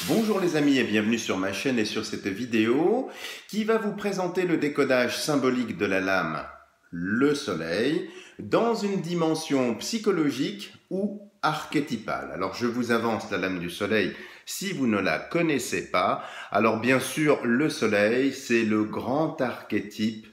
Bonjour les amis et bienvenue sur ma chaîne et sur cette vidéo qui va vous présenter le décodage symbolique de la lame le soleil dans une dimension psychologique ou archétypale. Alors je vous avance la lame du soleil si vous ne la connaissez pas. Alors bien sûr le soleil c'est le grand archétype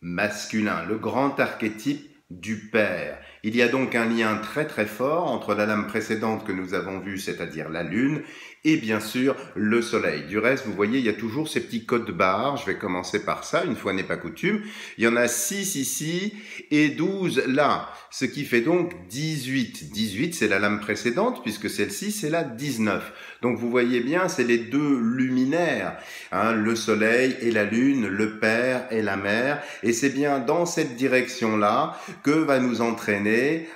masculin, le grand archétype du père. Il y a donc un lien très très fort entre la lame précédente que nous avons vue, c'est-à-dire la lune, et bien sûr le soleil. Du reste, vous voyez, il y a toujours ces petits codes barres. Je vais commencer par ça, une fois n'est pas coutume. Il y en a 6 ici et 12 là, ce qui fait donc 18. 18, c'est la lame précédente, puisque celle-ci, c'est la 19. Donc vous voyez bien, c'est les deux luminaires, hein, le soleil et la lune, le père et la mère. Et c'est bien dans cette direction-là que va nous entraîner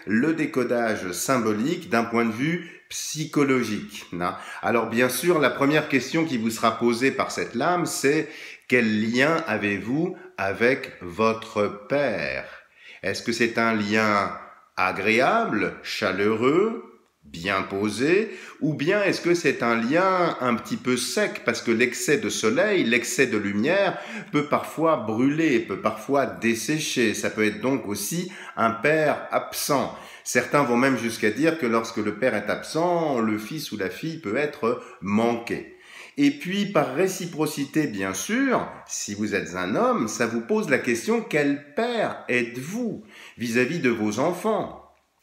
le décodage symbolique d'un point de vue psychologique. Alors bien sûr, la première question qui vous sera posée par cette lame, c'est quel lien avez-vous avec votre père? Est-ce que c'est un lien agréable, chaleureux, bien posé, ou bien est-ce que c'est un lien un petit peu sec, parce que l'excès de soleil, l'excès de lumière peut parfois brûler, peut parfois dessécher. Ça peut être donc aussi un père absent. Certains vont même jusqu'à dire que lorsque le père est absent, le fils ou la fille peut être manqué. Et puis, par réciprocité, bien sûr, si vous êtes un homme, ça vous pose la question, quel père êtes-vous vis-à-vis de vos enfants?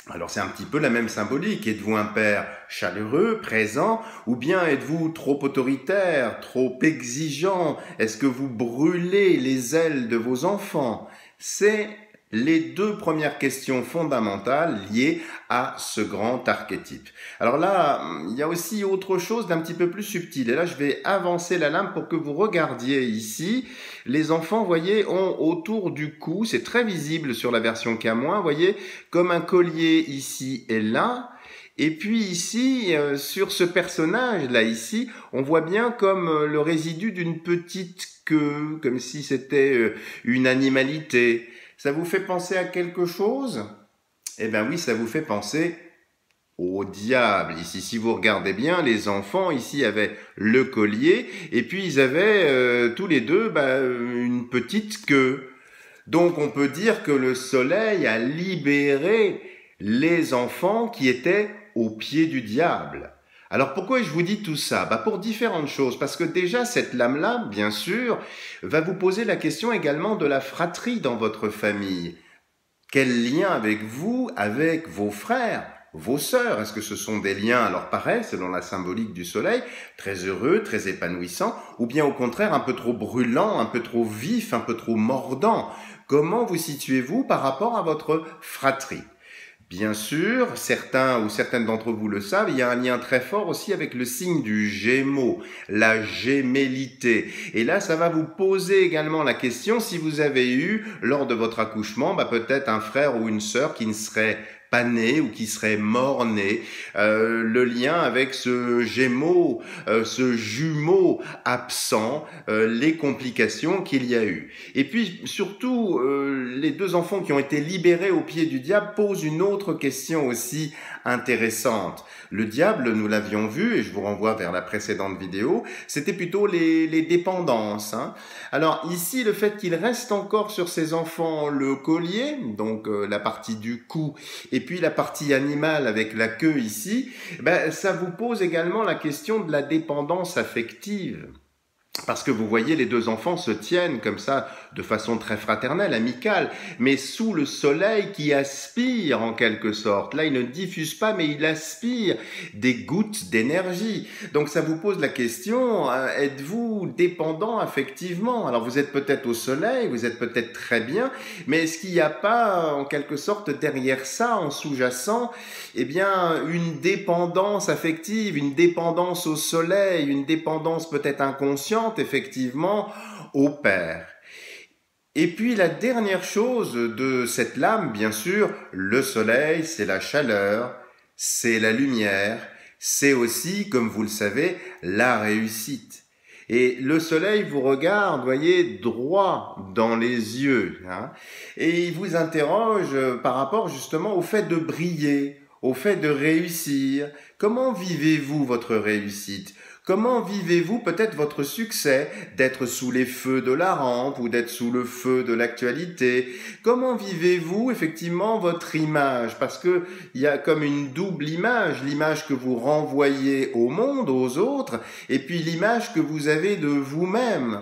Alors c'est un petit peu la même symbolique. Êtes-vous un père chaleureux, présent, ou bien êtes-vous trop autoritaire, trop exigeant? Est-ce que vous brûlez les ailes de vos enfants? C'est les deux premières questions fondamentales liées à ce grand archétype. Alors là, il y a aussi autre chose d'un petit peu plus subtil. Et là, je vais avancer la lame pour que vous regardiez ici. Les enfants, vous voyez, ont autour du cou, c'est très visible sur la version K-, vous voyez, comme un collier ici et là. Et puis ici, sur ce personnage-là ici, on voit bien comme le résidu d'une petite queue, comme si c'était une animalité. Ça vous fait penser à quelque chose? Eh bien oui, ça vous fait penser au diable. Ici, si vous regardez bien, les enfants ici avaient le collier et puis ils avaient tous les deux une petite queue. Donc on peut dire que le soleil a libéré les enfants qui étaient au pied du diable. Alors pourquoi je vous dis tout ça? Pour différentes choses, parce que déjà cette lame-là, bien sûr, va vous poser la question également de la fratrie dans votre famille. Quel lien avec vous, avec vos frères, vos sœurs? Est-ce que ce sont des liens, alors pareil, selon la symbolique du soleil, très heureux, très épanouissants, ou bien au contraire un peu trop brûlants, un peu trop vifs, un peu trop mordants? Comment vous situez-vous par rapport à votre fratrie? Bien sûr, certains ou certaines d'entre vous le savent, il y a un lien très fort aussi avec le signe du Gémeaux, la gémellité. Et là, ça va vous poser également la question si vous avez eu, lors de votre accouchement, peut-être un frère ou une sœur qui ne serait pas né ou qui serait mort-né, le lien avec ce Gémeaux, ce jumeau absent, les complications qu'il y a eu. Et puis surtout, les deux enfants qui ont été libérés au pied du diable posent une autre question aussi intéressante. Le diable, nous l'avions vu, et je vous renvoie vers la précédente vidéo, c'était plutôt les dépendances. Alors ici, le fait qu'il reste encore sur ses enfants le collier, donc la partie du cou, et puis la partie animale avec la queue ici, ça vous pose également la question de la dépendance affective. Parce que vous voyez, les deux enfants se tiennent comme ça, de façon très fraternelle, amicale, mais sous le soleil qui aspire en quelque sorte. Là, il ne diffuse pas, mais il aspire des gouttes d'énergie. Donc ça vous pose la question, êtes-vous dépendant affectivement? Alors vous êtes peut-être au soleil, vous êtes peut-être très bien, mais est-ce qu'il n'y a pas, en quelque sorte, derrière ça, en sous-jacent, une dépendance affective, une dépendance au soleil, une dépendance peut-être inconsciente, effectivement, au père. Et puis la dernière chose de cette lame, bien sûr, le soleil, c'est la chaleur, c'est la lumière, c'est aussi, comme vous le savez, la réussite. Et le soleil vous regarde, voyez, droit dans les yeux, et il vous interroge par rapport justement au fait de briller, au fait de réussir. Comment vivez-vous votre réussite? Comment vivez-vous peut-être votre succès, d'être sous les feux de la rampe ou d'être sous le feu de l'actualité? Comment vivez-vous effectivement votre image? Parce que il y a comme une double image, l'image que vous renvoyez au monde, aux autres, et puis l'image que vous avez de vous-même.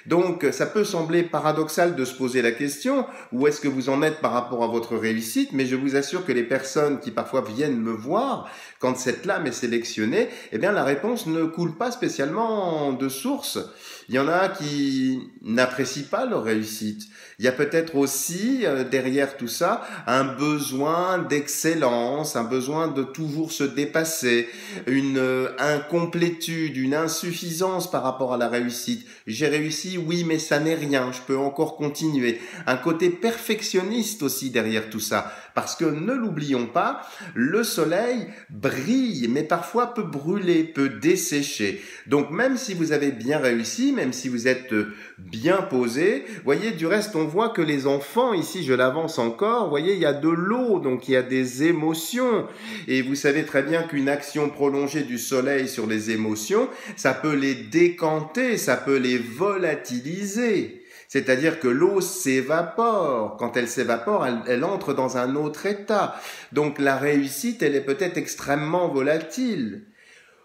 Donc ça peut sembler paradoxal de se poser la question, où est-ce que vous en êtes par rapport à votre réussite, mais je vous assure que les personnes qui parfois viennent me voir, quand cette lame est sélectionnée, eh bien la réponse ne coule pas spécialement de source. Il y en a qui n'apprécient pas leur réussite. Il y a peut-être aussi derrière tout ça un besoin d'excellence, un besoin de toujours se dépasser, une incomplétude, une insuffisance par rapport à la réussite. J'ai réussi, oui, mais ça n'est rien, je peux encore continuer. Un côté perfectionniste aussi derrière tout ça, parce que ne l'oublions pas, le soleil brille, mais parfois peut brûler, peut dessécher. Donc même si vous avez bien réussi, même si vous êtes bien posé, voyez, du reste, on voit que les enfants, ici je l'avance encore, voyez, il y a de l'eau, donc il y a des émotions. Et vous savez très bien qu'une action prolongée du soleil sur les émotions, ça peut les décanter, ça peut les volatiliser. C'est-à-dire que l'eau s'évapore. Quand elle s'évapore, elle entre dans un autre état. Donc la réussite, elle est peut-être extrêmement volatile.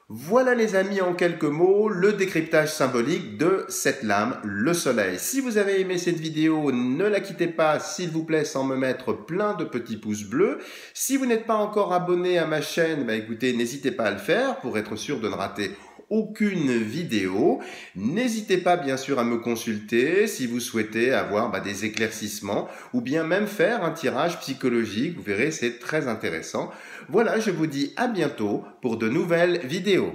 Voilà les amis, en quelques mots, le décryptage symbolique de cette lame, le soleil. Si vous avez aimé cette vidéo, ne la quittez pas, s'il vous plaît, sans me mettre plein de petits pouces bleus. Si vous n'êtes pas encore abonné à ma chaîne, écoutez, n'hésitez pas à le faire pour être sûr de ne rater aucune vidéo. N'hésitez pas bien sûr à me consulter si vous souhaitez avoir des éclaircissements ou bien même faire un tirage psychologique. Vous verrez, c'est très intéressant. Voilà, je vous dis à bientôt pour de nouvelles vidéos.